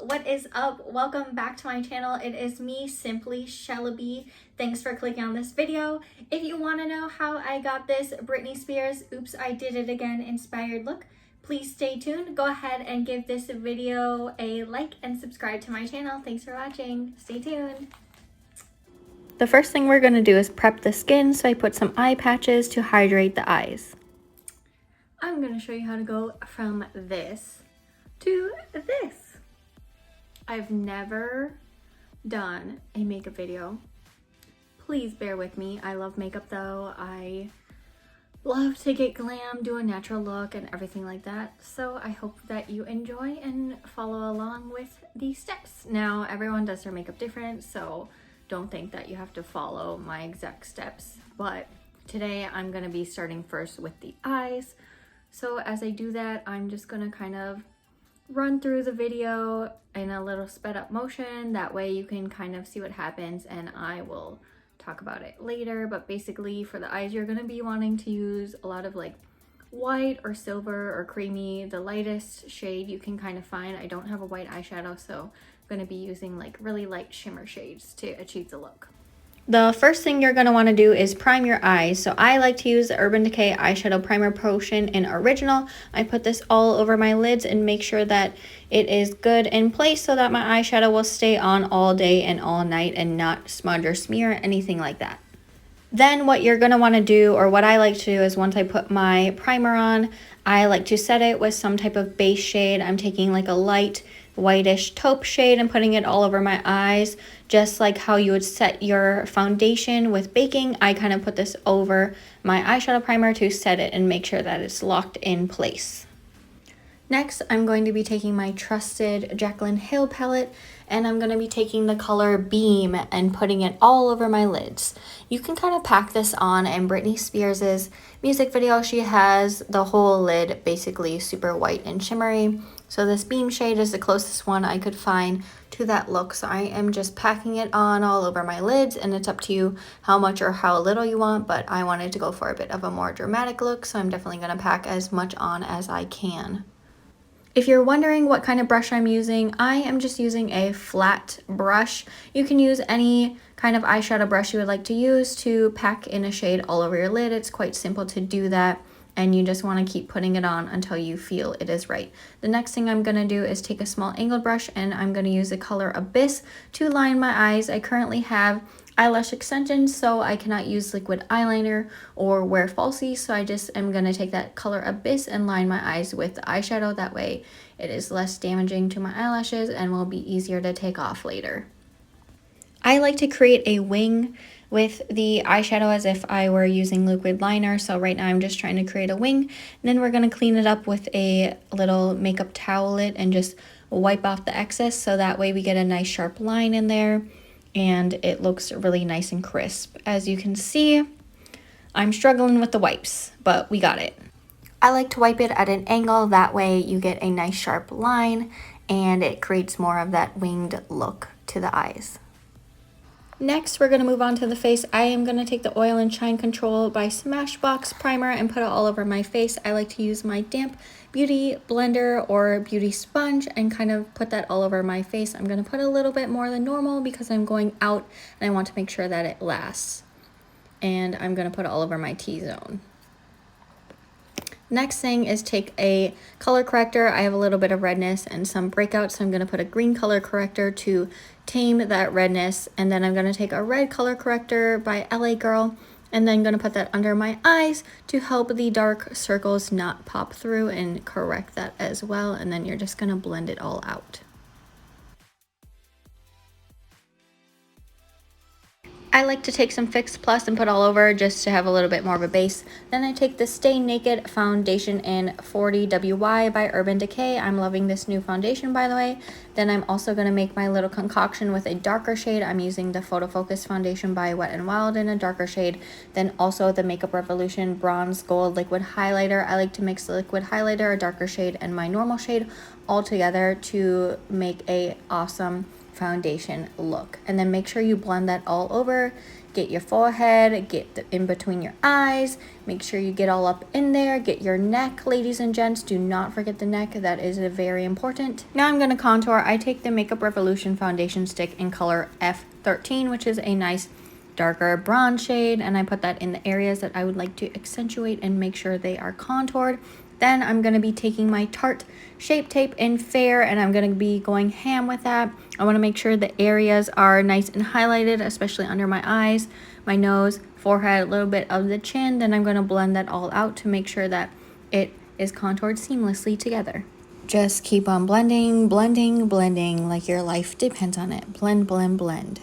what is up? Welcome back to my channel. It is me, Simply Shelby. Thanks for clicking on this video. If you want to know how I got this Britney Spears Oops I Did It Again inspired look, please stay tuned. Go ahead and give this video a like and subscribe to my channel. Thanks for watching. Stay tuned. The first thing we're going to do is prep the skin, so I put some eye patches to hydrate the eyes. I'm going to show you how to go from this to this. I've never done a makeup video. Please bear with me. I love makeup though. I love to get glam, do a natural look and everything like that. So I hope that you enjoy and follow along with these steps. Now everyone does their makeup different, so don't think that you have to follow my exact steps. But today I'm gonna be starting first with the eyes. So as I do that, I'm just gonna kind of run through the video in a little sped up motion. That way you can kind of see what happens, and I will talk about it later. But basically for the eyes, you're going to be wanting to use a lot of like white or silver or creamy, the lightest shade you can kind of find. I don't have a white eyeshadow, so I'm going to be using like really light shimmer shades to achieve the look. The first thing you're going to want to do is prime your eyes. So I like to use the Urban Decay Eyeshadow Primer Potion in Original. I put this all over my lids and make sure that it is good in place so that my eyeshadow will stay on all day and all night and not smudge or smear, anything like that. Then what you're going to want to do, or what I like to do, is once I put my primer on, I like to set it with some type of base shade. I'm taking like a light whitish taupe shade and putting it all over my eyes, just like how you would set your foundation with baking. I kind of put this over my eyeshadow primer to set it and make sure that it's locked in place. Next, I'm going to be taking my trusted Jaclyn Hill palette, and I'm going to be taking the color Beam and putting it all over my lids. You can kind of pack this on. In Britney Spears' music video, she has the whole lid basically super white and shimmery. So this Beam shade is the closest one I could find to that look. So I am just packing it on all over my lids, and it's up to you how much or how little you want, but I wanted to go for a bit of a more dramatic look, so I'm definitely going to pack as much on as I can. If you're wondering what kind of brush I'm using, I am just using a flat brush. You can use any kind of eyeshadow brush you would like to use to pack in a shade all over your lid. It's quite simple to do that, and you just want to keep putting it on until you feel it is right. The next thing I'm going to do is take a small angled brush, and I'm going to use the color Abyss to line my eyes. I currently have eyelash extensions, so I cannot use liquid eyeliner or wear falsies, so I just am going to take that color Abyss and line my eyes with the eyeshadow. That way it is less damaging to my eyelashes and will be easier to take off later. I like to create a wing with the eyeshadow as if I were using liquid liner, so right now I'm just trying to create a wing, and then we're going to clean it up with a little makeup towelette and just wipe off the excess, so that way we get a nice sharp line in there and it looks really nice and crisp. As you can see, I'm struggling with the wipes, but we got it. I like to wipe it at an angle, that way you get a nice sharp line and it creates more of that winged look to the eyes. Next, we're going to move on to the face. I am going to take the Oil and Shine Control by Smashbox primer and put it all over my face. I like to use my damp beauty blender or beauty sponge and kind of put that all over my face. I'm going to put a little bit more than normal because I'm going out and I want to make sure that it lasts. And I'm going to put it all over my T-zone. Next thing is take a color corrector. I have a little bit of redness and some breakouts, so I'm going to put a green color corrector to tame that redness, and then I'm going to take a red color corrector by LA Girl, and then going to put that under my eyes to help the dark circles not pop through and correct that as well, and then you're just going to blend it all out. I like to take some Fix Plus and put all over just to have a little bit more of a base. Then I take the Stay Naked foundation in 40WY by Urban Decay. I'm loving this new foundation, by the way. Then I'm also going to make my little concoction with a darker shade. I'm using the Photo Focus foundation by Wet n Wild in a darker shade. Then also the Makeup Revolution Bronze Gold Liquid Highlighter. I like to mix the liquid highlighter, a darker shade, and my normal shade all together to make a awesome foundation look. And then make sure you blend that all over. Get your forehead, get in between your eyes, make sure you get all up in there, get your neck, ladies and gents. Do not forget the neck, that is very important. Now I'm going to contour. I take the Makeup Revolution foundation stick in color F13, which is a nice darker bronze shade, and I put that in the areas that I would like to accentuate and make sure they are contoured. Then I'm going to be taking my Tarte Shape Tape in Fair, and I'm going to be going ham with that. I want to make sure the areas are nice and highlighted, especially under my eyes, my nose, forehead, a little bit of the chin. Then I'm going to blend that all out to make sure that it is contoured seamlessly together. Just keep on blending, blending, blending, like your life depends on it. Blend, blend, blend.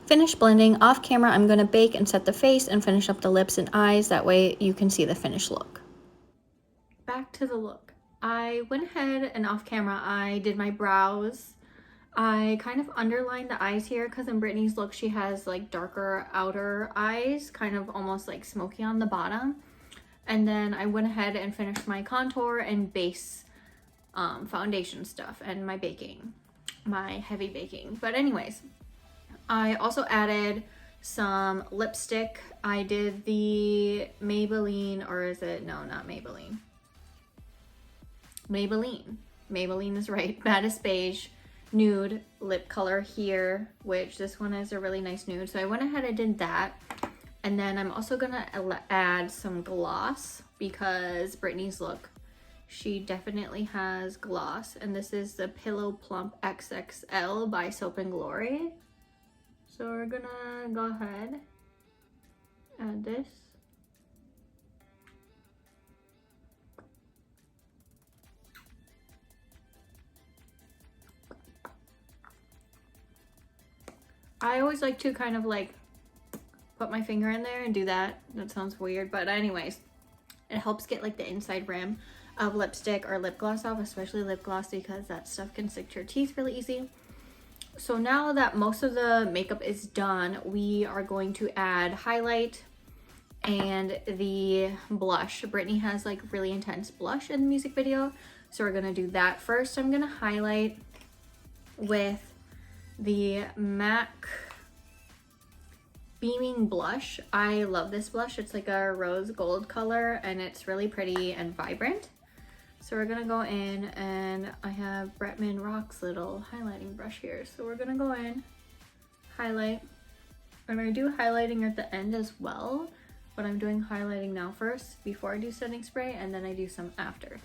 Finish blending. Off camera, I'm going to bake and set the face and finish up the lips and eyes. That way you can see the finished look. Back to the look. I went ahead and off camera, I did my brows. I kind of underlined the eyes here because in Britney's look, she has like darker outer eyes, kind of almost like smoky on the bottom. And then I went ahead and finished my contour and base foundation stuff and my baking, my heavy baking. But anyways, I also added some lipstick. I did the Maybelline, or is it? No, not Maybelline. Maybelline is right. Baddest Beige nude lip color here, which this one is a really nice nude. So I went ahead and did that. And then I'm also gonna add some gloss because Britney's look, she definitely has gloss. And this is the Pillow Plump XXL by Soap & Glory. So we're gonna go ahead, add this. I always like to kind of like put my finger in there and do that. That sounds weird, but anyways, it helps get like the inside rim of lipstick or lip gloss off, especially lip gloss, because that stuff can stick to your teeth really easy. So now that most of the makeup is done, we are going to add highlight and the blush. Britney has like really intense blush in the music video, so we're gonna do that first. I'm gonna highlight with the MAC Beaming Blush. I love this blush. It's like a rose gold color and it's really pretty and vibrant. So we're gonna go in, and I have Bretman Rock's little highlighting brush here. So we're gonna go in, highlight, and I do highlighting at the end as well, but I'm doing highlighting now first before I do setting spray, and then I do some after.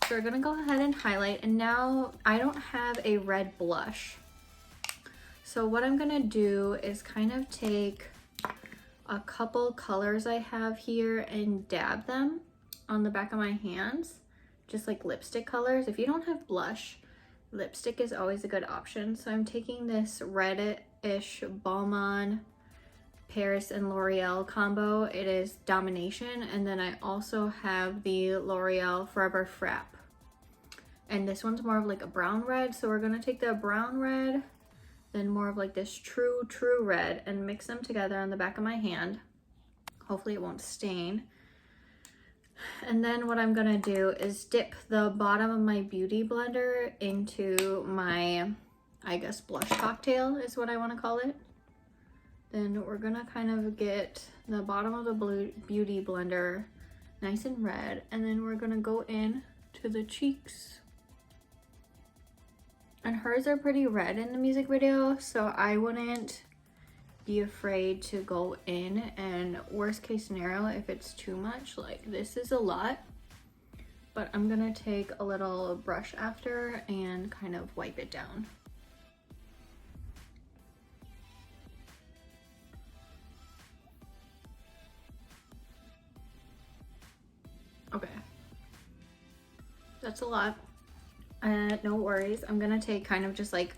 So we're gonna go ahead and highlight, and now I don't have a red blush. So what I'm gonna do is kind of take a couple colors I have here and dab them on the back of my hands. Just like lipstick colors. If you don't have blush, lipstick is always a good option. So I'm taking this reddish Balmain Paris and L'Oreal combo. It is Domination, and then I also have the L'Oreal Forever Frap. And this one's more of like a brown red. So we're gonna take the brown red, then more of like this true red, and mix them together on the back of my hand. Hopefully it won't stain. And then what I'm gonna do is dip the bottom of my beauty blender into my, I guess, blush cocktail is what I want to call it. Then we're gonna kind of get the bottom of the beauty blender nice and red, and then we're gonna go in to the cheeks. And hers are pretty red in the music video, so I wouldn't be afraid to go in, and worst case scenario, if it's too much, like this is a lot, but I'm gonna take a little brush after and kind of wipe it down. Okay, that's a lot. No worries. I'm gonna take kind of just like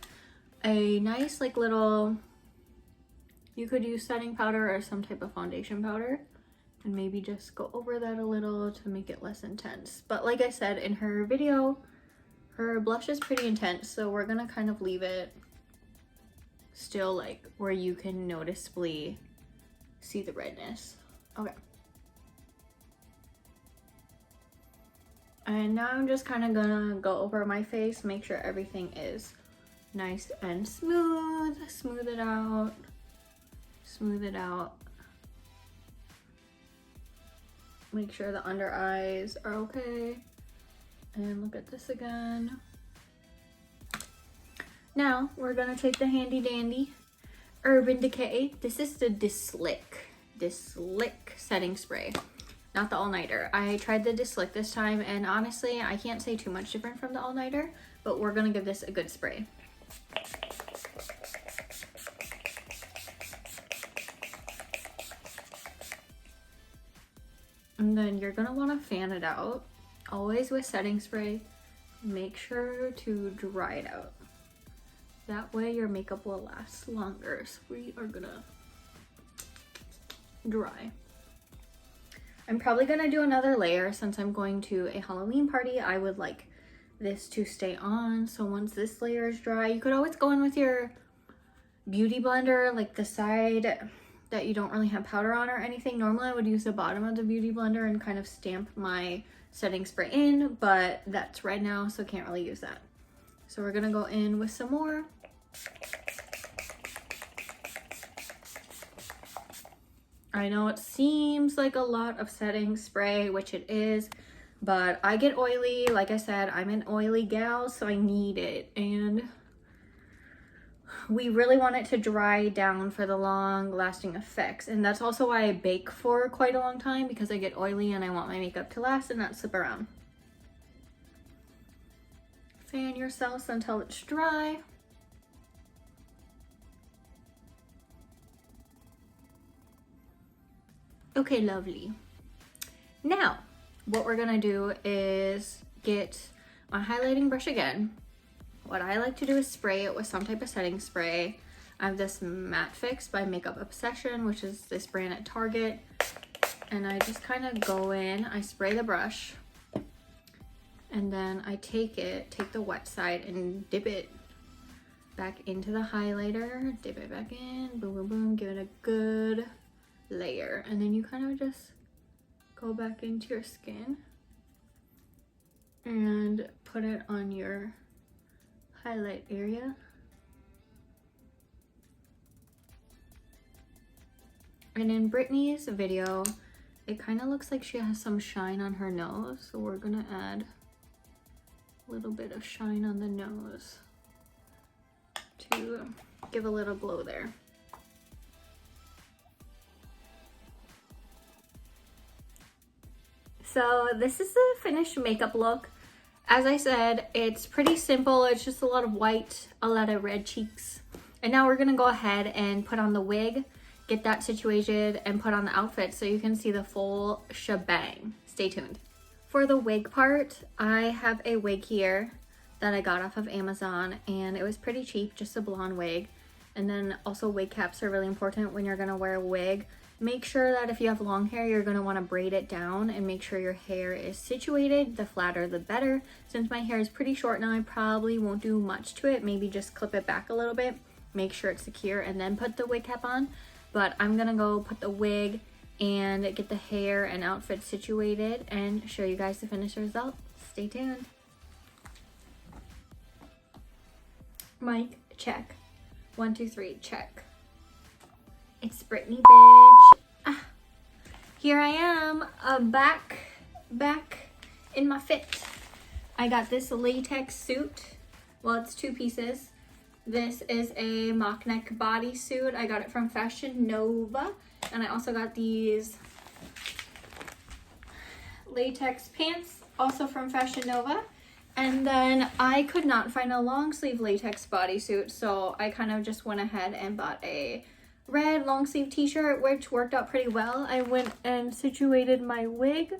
a nice like little, you could use setting powder or some type of foundation powder, and maybe just go over that a little to make it less intense. But like I said, in her video, her blush is pretty intense, so we're gonna kind of leave it still like where you can noticeably see the redness. Okay. And now I'm just kind of gonna go over my face, make sure everything is nice and smooth. Smooth it out. Smooth it out. Make sure the under eyes are okay. And look at this again. Now we're gonna take the handy dandy Urban Decay. This is the Dislick setting spray, not the all-nighter. I tried the Dislick this time, and honestly, I can't say too much different from the all-nighter, but we're gonna give this a good spray. And then you're gonna wanna fan it out. Always with setting spray, make sure to dry it out. That way your makeup will last longer. So we are gonna dry. I'm probably gonna do another layer since I'm going to a Halloween party. I would like this to stay on. So once this layer is dry, you could always go in with your beauty blender, like the side that you don't really have powder on or anything. Normally I would use the bottom of the beauty blender and kind of stamp my setting spray in, but that's red now, so can't really use that. So we're gonna go in with some more. I know it seems like a lot of setting spray, which it is, but I get oily. Like I said, I'm an oily gal, so I need it. And we really want it to dry down for the long lasting effects. And that's also why I bake for quite a long time, because I get oily and I want my makeup to last and not slip around. Fan yourselves until it's dry. Okay, lovely. Now, what we're gonna do is get my highlighting brush again. What I like to do is spray it with some type of setting spray. I have this Matte Fix by Makeup Obsession, which is this brand at Target. And I just kind of go in, I spray the brush, and then I take the wet side and dip it back into the highlighter, dip it back in, boom, boom, boom, give it a good layer. And then you kind of just go back into your skin and put it on your highlight area. And in Britney's video, it kind of looks like she has some shine on her nose, so we're gonna add a little bit of shine on the nose to give a little glow there. So this is the finished makeup look. As I said, it's pretty simple. It's just a lot of white, a lot of red cheeks. And now we're gonna go ahead and put on the wig, get that situated, and put on the outfit so you can see the full shebang. Stay tuned. For the wig part, I have a wig here that I got off of Amazon, and it was pretty cheap, just a blonde wig. And then also wig caps are really important when you're gonna wear a wig. Make sure that if you have long hair, you're going to want to braid it down and make sure your hair is situated. The flatter, the better. Since my hair is pretty short now, I probably won't do much to it. Maybe just clip it back a little bit. Make sure it's secure and then put the wig cap on. But I'm going to go put the wig and get the hair and outfit situated and show you guys the finished result. Stay tuned. Mic check. 1, 2, 3, check. It's Britney, bitch. Here I am, back in my fit. I got this latex suit. Well, it's 2 pieces. This is a mock neck bodysuit. I got it from Fashion Nova. And I also got these latex pants, also from Fashion Nova. And then I could not find a long sleeve latex bodysuit, so I kind of just went ahead and bought a red long sleeve t-shirt, which worked out pretty well. I went and situated my wig.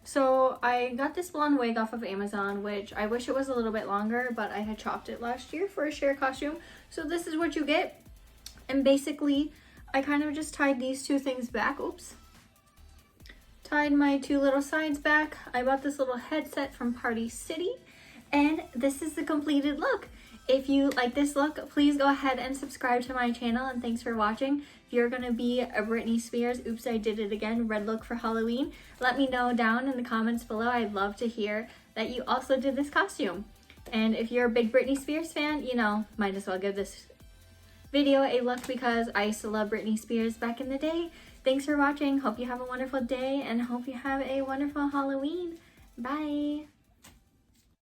So I got this blonde wig off of Amazon, which I wish it was a little bit longer, but I had chopped it last year for a share costume. So this is what you get. And basically, I kind of just tied these 2 things back. Oops. Tied my 2 little sides back. I bought this little headset from Party City. And this is the completed look. If you like this look, please go ahead and subscribe to my channel, and thanks for watching. If you're gonna be a Britney Spears, oops, I did it again, red look for Halloween, let me know down in the comments below. I'd love to hear that you also did this costume. And if you're a big Britney Spears fan, you know, might as well give this video a look because I used to love Britney Spears back in the day. Thanks for watching. Hope you have a wonderful day and hope you have a wonderful Halloween. Bye.